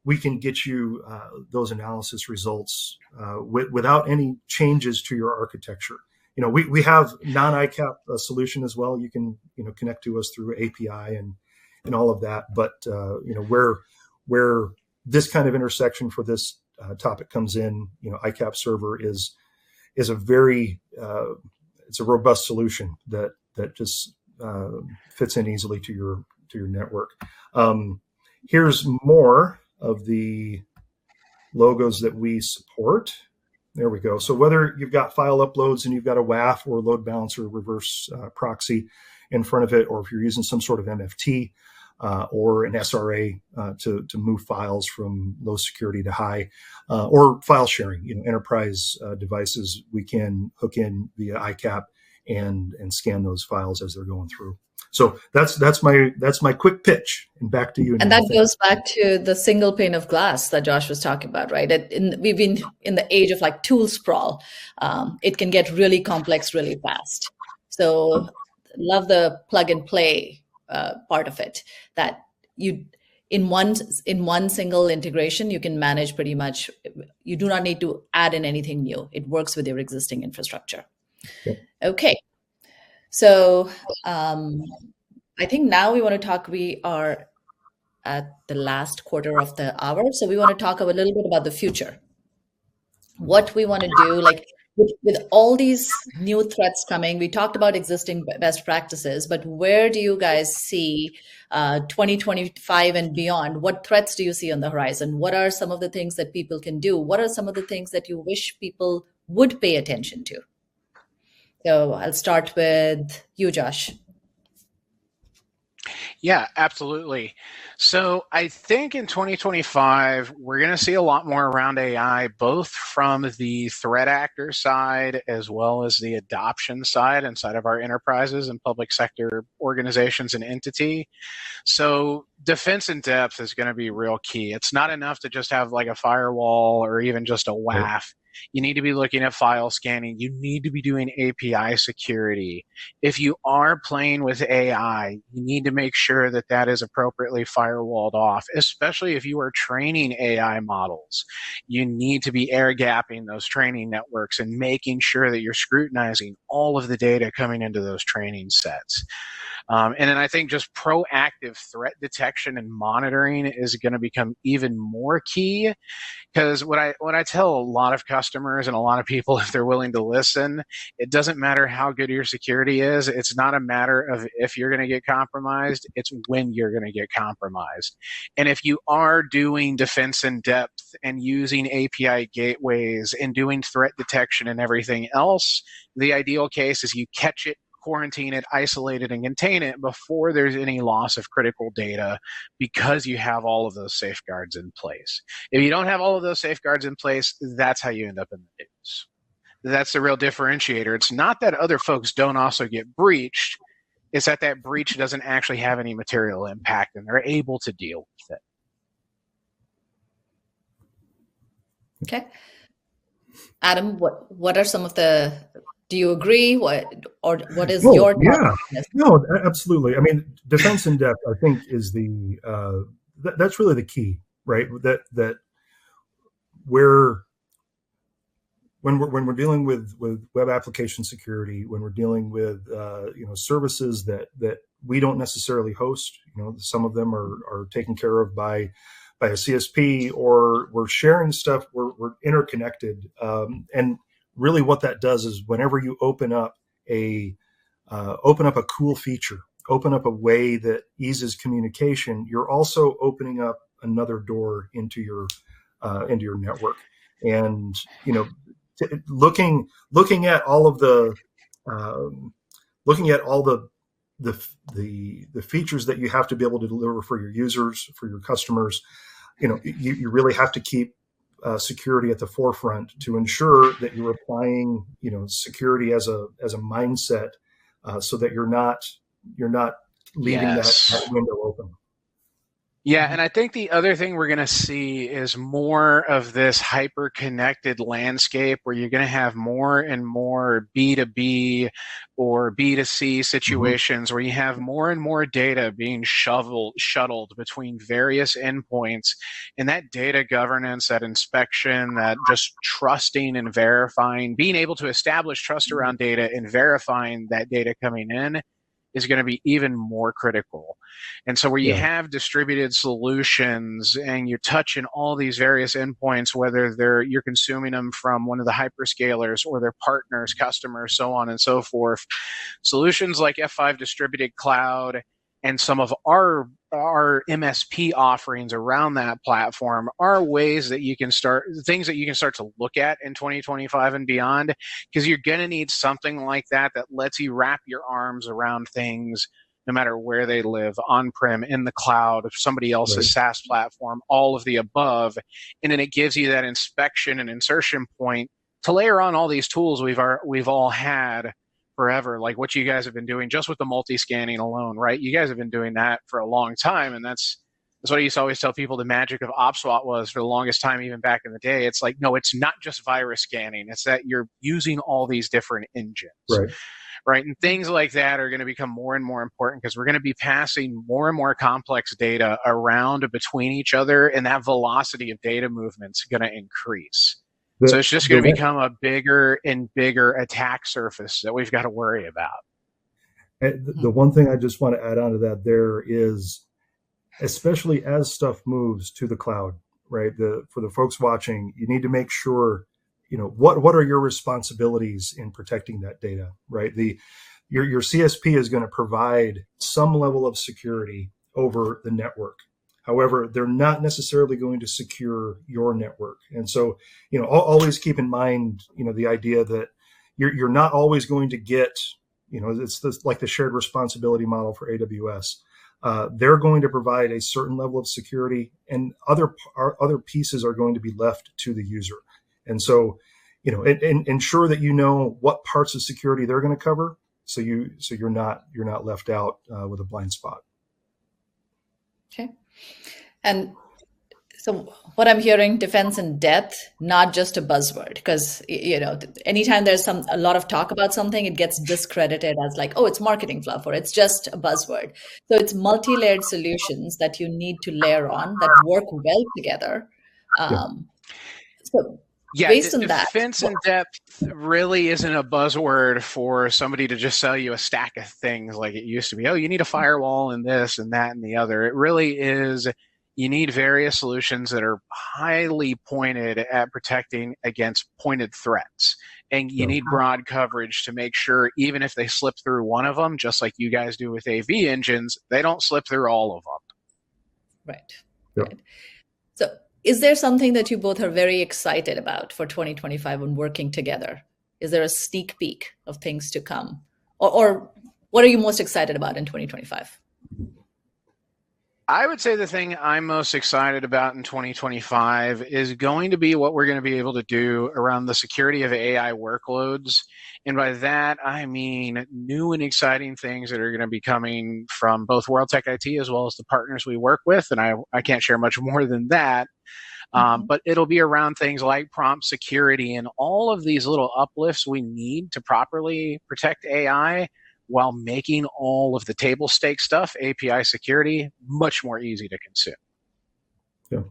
we can get you those analysis results without any changes to your architecture. we have non-ICAP solution as well. You can connect to us through API and all of that. But where this kind of intersection for this topic comes in, ICAP server is a very it's a robust solution that just fits in easily to your network. Here's more of the logos that we support. There we go. So whether you've got file uploads and you've got a WAF or load balancer reverse proxy in front of it, or if you're using some sort of MFT or an SRA to move files from low security to high, or file sharing, enterprise devices, we can hook in via ICAP and scan those files as they're going through. So that's my quick pitch, and back to you. And that goes back to the single pane of glass that Josh was talking about, right? We've been in the age of like tool sprawl. It can get really complex really fast. So love the plug and play part of it, that you in one single integration you can manage pretty much. You do not need to add in anything new. It works with your existing infrastructure. Okay. So I think now we want to talk, we are at the last quarter of the hour. So we want to talk a little bit about the future. What we want to do, like with all these new threats coming, we talked about existing best practices, but where do you guys see 2025 and beyond? What threats do you see on the horizon? What are some of the things that people can do? What are some of the things that you wish people would pay attention to? So I'll start with you, Josh. Yeah, absolutely. So I think in 2025, we're going to see a lot more around AI, both from the threat actor side as well as the adoption side inside of our enterprises and public sector organizations and entity. So defense in depth is going to be real key. It's not enough to just have like a firewall or even just a WAF. You need to be looking at file scanning. You need to be doing API security. If you are playing with AI, you need to make sure that that is appropriately firewalled off, especially if you are training AI models. You need to be air gapping those training networks and making sure that you're scrutinizing all of the data coming into those training sets. And then I think just proactive threat detection and monitoring is going to become even more key, because what I tell a lot of customers and a lot of people, if they're willing to listen, it doesn't matter how good your security is. It's not a matter of if you're going to get compromised. It's when you're going to get compromised. And if you are doing defense in depth and using API gateways and doing threat detection and everything else, the ideal case is you catch it, quarantine it, isolate it, and contain it before there's any loss of critical data, because you have all of those safeguards in place. If you don't have all of those safeguards in place, that's how you end up in the news. That's the real differentiator. It's not that other folks don't also get breached. It's that that breach doesn't actually have any material impact and they're able to deal with it. Okay. Adam, what are some of the, do you agree? What is your thought? Yeah, no, absolutely. I mean, defense in depth, I think, is the that's really the key, right? That when we're dealing with web application security, when we're dealing with services that we don't necessarily host, some of them are taken care of by a CSP, or we're sharing stuff, we're interconnected, and really what that does is whenever you open up a cool feature, open up a way that eases communication, you're also opening up another door into your network. And looking at all of the features that you have to be able to deliver for your users, for your customers, you really have to keep security at the forefront to ensure that you're applying, security as a mindset, so that you're not leaving that window open. Yeah, and I think the other thing we're going to see is more of this hyper-connected landscape where you're going to have more and more B2B or B2C situations where you have more and more data being shuttled between various endpoints. And that data governance, that inspection, that just trusting and verifying, being able to establish trust around data and verifying that data coming in is going to be even more critical. And so where you have distributed solutions and you're touching all these various endpoints, whether you're consuming them from one of the hyperscalers or their partners, customers, so on and so forth, solutions like F5 Distributed Cloud and some of our MSP offerings around that platform are ways that you can start, things that you can start to look at in 2025 and beyond, because you're going to need something like that that lets you wrap your arms around things no matter where they live, on-prem, in the cloud, if somebody else's SaaS platform, all of the above. And then it gives you that inspection and insertion point to layer on all these tools we've all had forever, like what you guys have been doing just with the multi-scanning alone, right? You guys have been doing that for a long time, and that's what I used to always tell people the magic of OpSWAT was for the longest time, even back in the day. It's like, no, it's not just virus scanning. It's that you're using all these different engines. Right. And things like that are going to become more and more important because we're going to be passing more and more complex data around between each other, and that velocity of data movement is going to increase. So it's just going to become a bigger and bigger attack surface that we've got to worry about. The one thing I just want to add on to that there is, especially as stuff moves to the cloud, right? For the folks watching, you need to make sure, what are your responsibilities in protecting that data, right? Your CSP is going to provide some level of security over the network. However, they're not necessarily going to secure your network. And so, always keep in mind, the idea that you're not always going to get, it's like the shared responsibility model for AWS. They're going to provide a certain level of security, and other pieces are going to be left to the user. And so, and ensure that you know what parts of security they're going to cover, so you're not left out with a blind spot. Okay. And so what I'm hearing, defense in depth, not just a buzzword, because, anytime there's a lot of talk about something, it gets discredited as like, oh, it's marketing fluff, or it's just a buzzword. So it's multi-layered solutions that you need to layer on that work well together. So based on that, defense in depth really isn't a buzzword for somebody to just sell you a stack of things like it used to be. Oh, you need a firewall and this and that and the other. It really is, you need various solutions that are highly pointed at protecting against pointed threats. And you need broad coverage to make sure, even if they slip through one of them, just like you guys do with AV engines, they don't slip through all of them. Right. So is there something that you both are very excited about for 2025 when working together? Is there a sneak peek of things to come? Or what are you most excited about in 2025? I would say the thing I'm most excited about in 2025 is going to be what we're going to be able to do around the security of AI workloads. And by that, I mean new and exciting things that are going to be coming from both World Tech IT as well as the partners we work with. And I can't share much more than that. But it'll be around things like prompt security and all of these little uplifts we need to properly protect AI, while making all of the table stake stuff, API security, much more easy to consume. Yeah,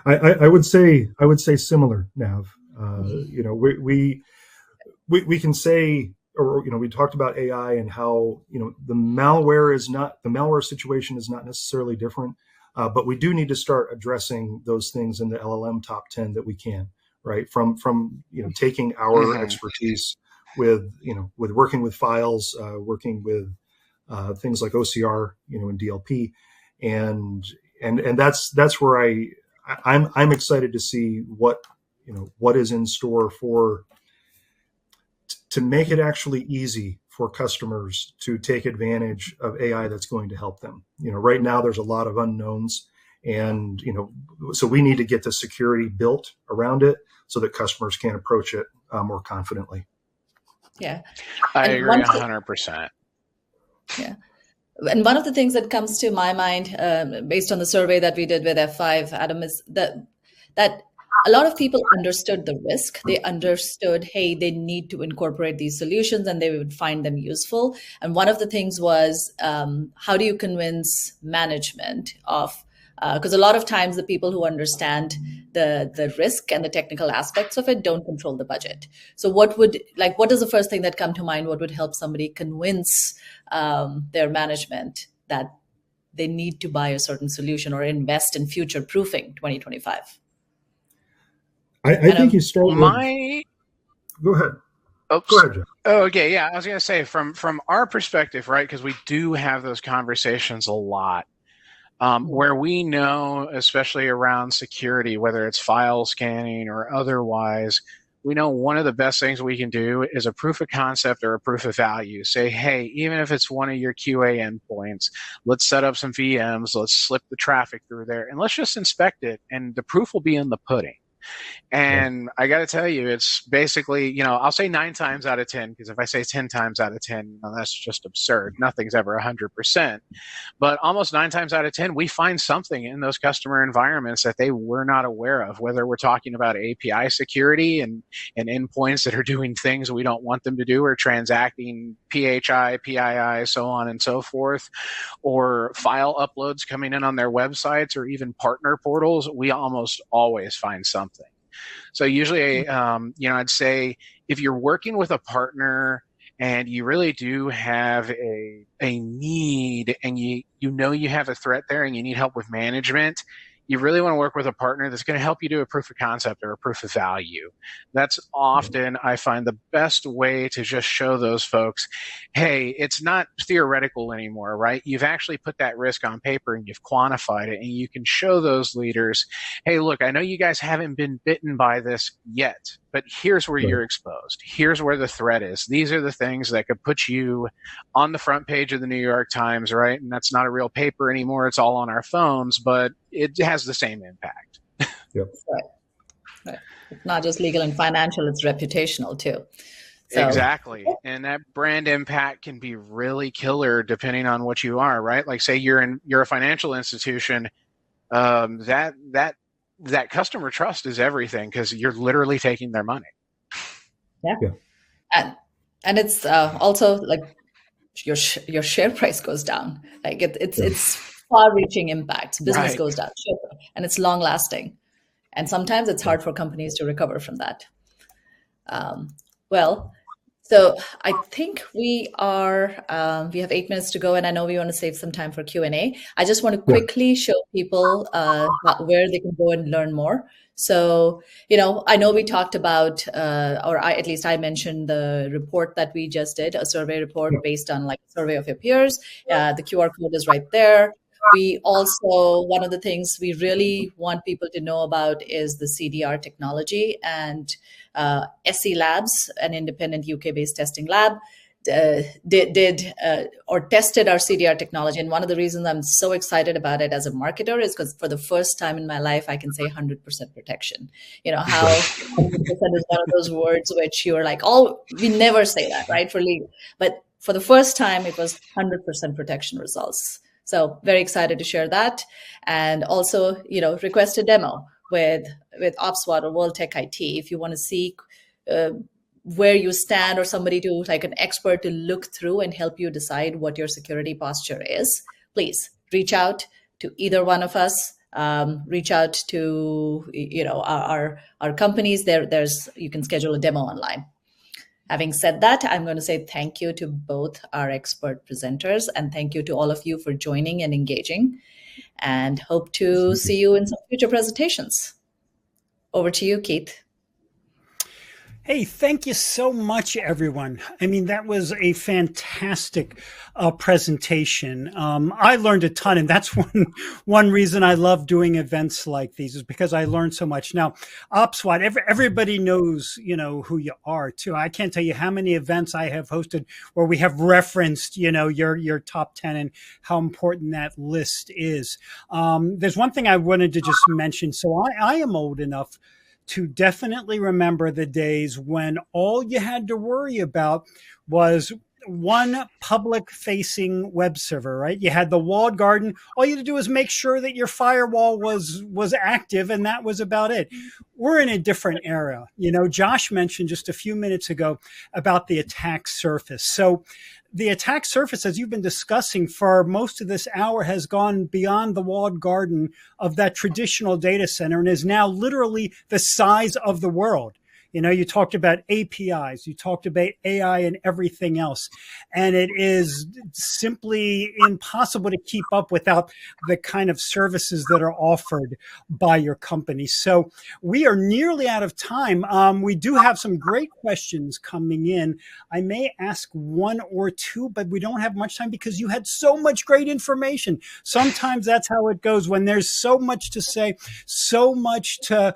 I would say similar, Nav. We can say, or we talked about AI and how the malware situation is not necessarily different, but we do need to start addressing those things in the LLM top 10 that we can, right? From taking our expertise with working with files, working with things like OCR, and DLP, and that's where I'm excited to see what is in store to make it actually easy for customers to take advantage of AI that's going to help them. Right now there's a lot of unknowns, and so we need to get the security built around it so that customers can approach it more confidently. Yeah, I agree 100%. Yeah. And one of the things that comes to my mind, based on the survey that we did with F5, Adam, is that a lot of people understood the risk. They understood, hey, they need to incorporate these solutions and they would find them useful. And one of the things was, how do you convince management of, because a lot of times the people who understand the risk and the technical aspects of it don't control the budget. So what is the first thing that come to mind? What would help somebody convince their management that they need to buy a certain solution or invest in future proofing 2025? I think you start with... Go ahead. Oops. Go ahead, Jeff. Oh, okay. Yeah, I was going to say from our perspective, right, because we do have those conversations a lot, where we know, especially around security, whether it's file scanning or otherwise, we know one of the best things we can do is a proof of concept or a proof of value. Say, hey, even if it's one of your QA endpoints, let's set up some VMs, let's slip the traffic through there, and let's just inspect it, and the proof will be in the pudding. And I got to tell you, it's basically, I'll say 9 times out of 10, because if I say 10 times out of 10, that's just absurd. Nothing's ever 100%. But almost 9 times out of 10, we find something in those customer environments that they were not aware of, whether we're talking about API security and endpoints that are doing things we don't want them to do, or transacting PHI, PII, so on and so forth, or file uploads coming in on their websites, or even partner portals. We almost always find something. So usually, I'd say if you're working with a partner and you really do have a need, and you have a threat there and you need help with management, you really want to work with a partner that's going to help you do a proof of concept or a proof of value. That's often, I find, the best way to just show those folks, hey, it's not theoretical anymore, right? You've actually put that risk on paper and you've quantified it, and you can show those leaders, hey, look, I know you guys haven't been bitten by this yet, but here's where you're exposed. Here's where the threat is. These are the things that could put you on the front page of the New York Times, right? And that's not a real paper anymore. It's all on our phones, but it has the same impact. Yep. Right. It's not just legal and financial, it's reputational too. So. Exactly. And that brand impact can be really killer depending on what you are, right? Like, say you're a financial institution, that customer trust is everything, because you're literally taking their money. Yeah. And it's also like your share price goes down. Like it's far-reaching impacts. Business goes down, and it's long-lasting. And sometimes it's hard for companies to recover from that. So I think we have 8 minutes to go, and I know we want to save some time for Q&A. I just want to quickly show people where they can go and learn more. So, I know we talked about, at least I mentioned the report that we just did, a survey report based on like a survey of your peers. The QR code is right there. We also, one of the things we really want people to know about is the CDR technology, and SE Labs, an independent UK-based testing lab, tested our CDR technology. And one of the reasons I'm so excited about it as a marketer is because for the first time in my life, I can say 100% protection. How 100% is one of those words which you're like, we never say that, right, for legal. But for the first time, it was 100% protection results. So very excited to share that. And also, request a demo with OpsWatt or World Tech IT. If you want to see where you stand, or somebody to, like an expert to look through and help you decide what your security posture is, please reach out to either one of us. Reach out to our companies. You can schedule a demo online. Having said that, I'm going to say thank you to both our expert presenters, and thank you to all of you for joining and engaging, and hope to see you in some future presentations. Over to you, Keith. Hey, thank you so much, everyone. I mean, that was a fantastic presentation. I learned a ton, and that's one reason I love doing events like these, is because I learned so much. Now, OpsWatt, everybody knows, who you are too. I can't tell you how many events I have hosted where we have referenced, your top 10 and how important that list is. There's one thing I wanted to just mention. So I am old enough to definitely remember the days when all you had to worry about was one public-facing web server, right? You had the walled garden. All you had to do was make sure that your firewall was active, and that was about it. We're in a different era. You know, Josh mentioned just a few minutes ago about the attack surface. So the attack surface, as you've been discussing for most of this hour, has gone beyond the walled garden of that traditional data center and is now literally the size of the world. You know, you talked about APIs, you talked about AI and everything else, and it is simply impossible to keep up without the kind of services that are offered by your company. So we are nearly out of time. We do have some great questions coming in. I may ask one or two, but we don't have much time because you had so much great information. Sometimes that's how it goes when there's so much to say, so much to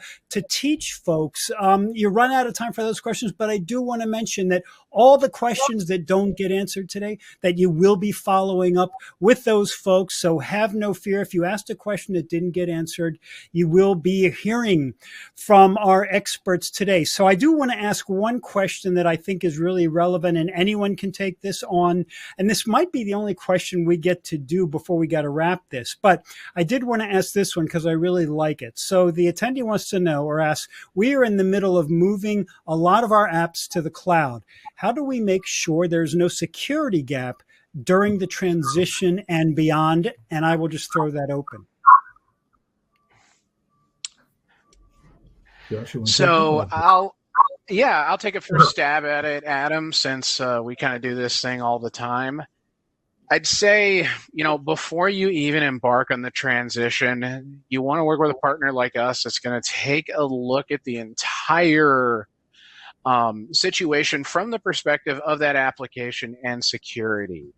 teach folks. You run out of time for those questions, but I do want to mention that all the questions that don't get answered today, that you will be following up with those folks. So have no fear. If you asked a question that didn't get answered, you will be hearing from our experts today. So I do want to ask one question that I think is really relevant, and anyone can take this on. And this might be the only question we get to do before we got to wrap this. But I did want to ask this one because I really like it. So the attendee wants to know or ask, we are in the middle of moving a lot of our apps to the cloud. How do we make sure there's no security gap during the transition and beyond? And I will just throw that open. So I'll take a first stab at it, Adam, since we kind of do this thing all the time. I'd say, you know, before you even embark on the transition, you want to work with a partner like us that's going to take a look at the entire situation from the perspective of that application and security.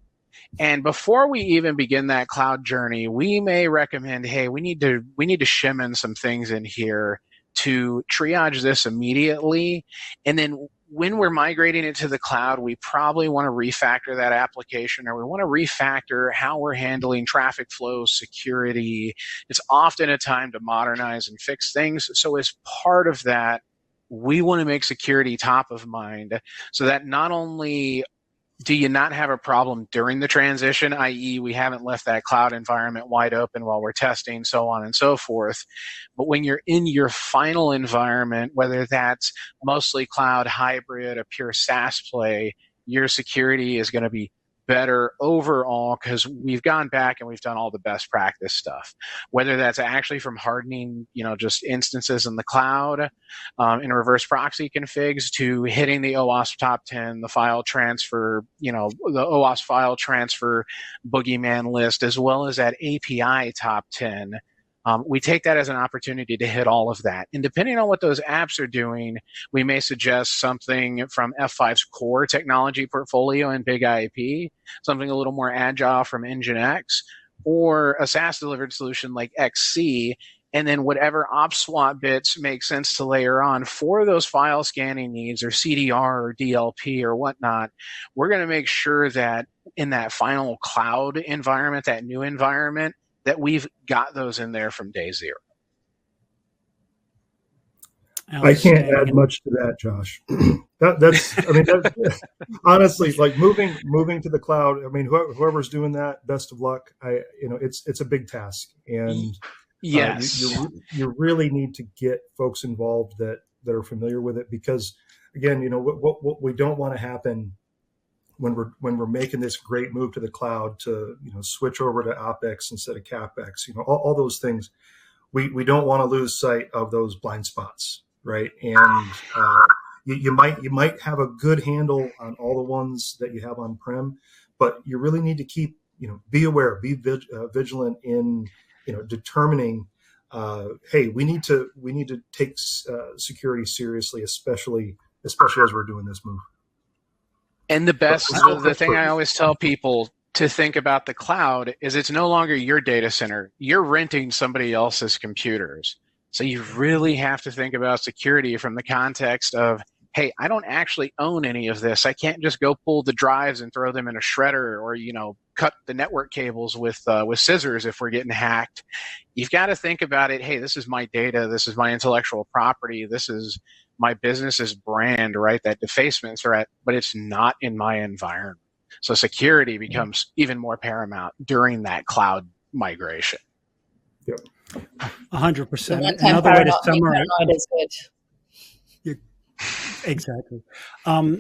And before we even begin that cloud journey, we may recommend, hey, we need to shim in some things in here to triage this immediately. And then when we're migrating it to the cloud, we probably want to refactor that application, or we want to refactor how we're handling traffic flows, security. It's often a time to modernize and fix things. So as part of that, we want to make security top of mind so that not only do you not have a problem during the transition, i.e. we haven't left that cloud environment wide open while we're testing, so on and so forth, but when you're in your final environment, whether that's mostly cloud, hybrid, a pure SaaS play, your security is going to be better overall because we've gone back and we've done all the best practice stuff, whether that's actually from hardening, you know, just instances in the cloud in reverse proxy configs to hitting the OWASP top 10, the file transfer, you know, the OWASP file transfer boogeyman list, as well as that API top 10. We take that as an opportunity to hit all of that. And depending on what those apps are doing, we may suggest something from F5's core technology portfolio and Big IP, something a little more agile from Nginx, or a SaaS delivered solution like XC, and then whatever OpSWAT bits make sense to layer on for those file scanning needs, or CDR or DLP or whatnot. We're going to make sure that in that final cloud environment, that new environment, that we've got those in there from day zero. I can't add much to that, Josh. That's I mean, honestly, like moving to the cloud. I mean, whoever's doing that, best of luck. It's a big task, and yes, you really need to get folks involved that are familiar with it, because again, you know, what we don't want to happen when we're making this great move to the cloud to, you know, switch over to OpEx instead of CapEx, you know, all those things, we don't want to lose sight of those blind spots, right? And you might have a good handle on all the ones that you have on prem, but you really need to keep, you know, be aware, be vigilant in, you know, determining, hey, we need to take security seriously, especially as we're doing this move. And the thing I always tell people to think about the cloud is it's no longer your data center. You're renting somebody else's computers. So you really have to think about security from the context of, hey, I don't actually own any of this. I can't just go pull the drives and throw them in a shredder, or, you know, cut the network cables with scissors if we're getting hacked. You've got to think about it. Hey, this is my data. This is my intellectual property. This is my business's brand, right? That defacement threat, but it's not in my environment. So security becomes even more paramount during that cloud migration. Yep. 100%. Another way to summarize is good. Exactly.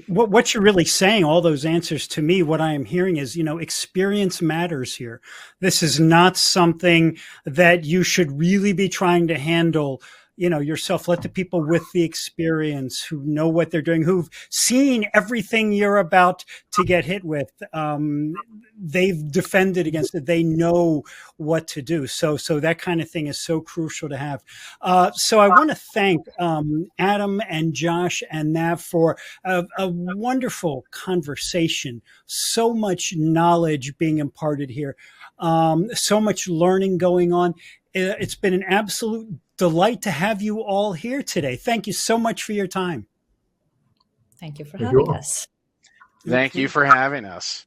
What you're really saying, all those answers to me, what I am hearing is, experience matters here. This is not something that you should really be trying to handle, yourself. Let the people with the experience who know what they're doing, who've seen everything you're about to get hit with. They've defended against it. They know what to do. So that kind of thing is so crucial to have. So I want to thank Adam and Josh and Nav for a wonderful conversation. So much knowledge being imparted here. So much learning going on. It's been an absolute delight to have you all here today. Thank you so much for your time. Thank you for having us. Thank you for having us.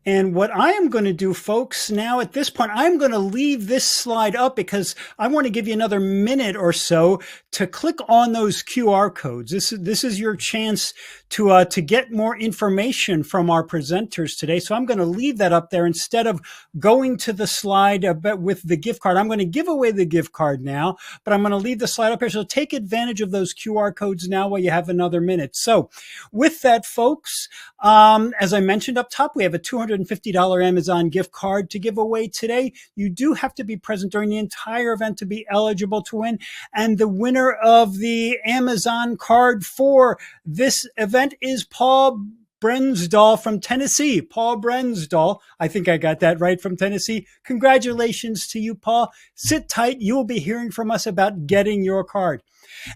And what I am going to do, folks, now at this point, I'm going to leave this slide up because I want to give you another minute or so to click on those QR codes. This is your chance to get more information from our presenters today. So I'm going to leave that up there instead of going to the slide with the gift card. I'm going to give away the gift card now, but I'm going to leave the slide up here. So take advantage of those QR codes now while you have another minute. So with that, folks, as I mentioned up top, we have a $250 Amazon gift card to give away today. You do have to be present during the entire event to be eligible to win. And the winner of the Amazon card for this event is Paul Brensdahl from Tennessee. Paul Brensdahl. I think I got that right, from Tennessee. Congratulations to you, Paul. Sit tight. You will be hearing from us about getting your card.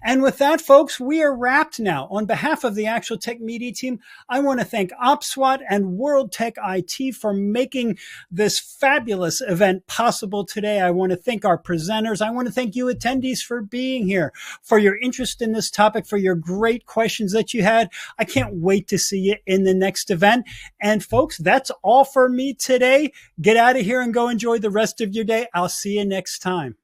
And with that, folks, we are wrapped now. On behalf of the Actual Tech Media team, I want to thank OpSWAT and World Tech IT for making this fabulous event possible today. I want to thank our presenters. I want to thank you attendees for being here, for your interest in this topic, for your great questions that you had. I can't wait to see you in the next event. And folks, that's all for me today. Get out of here and go enjoy the rest of your day. I'll see you next time.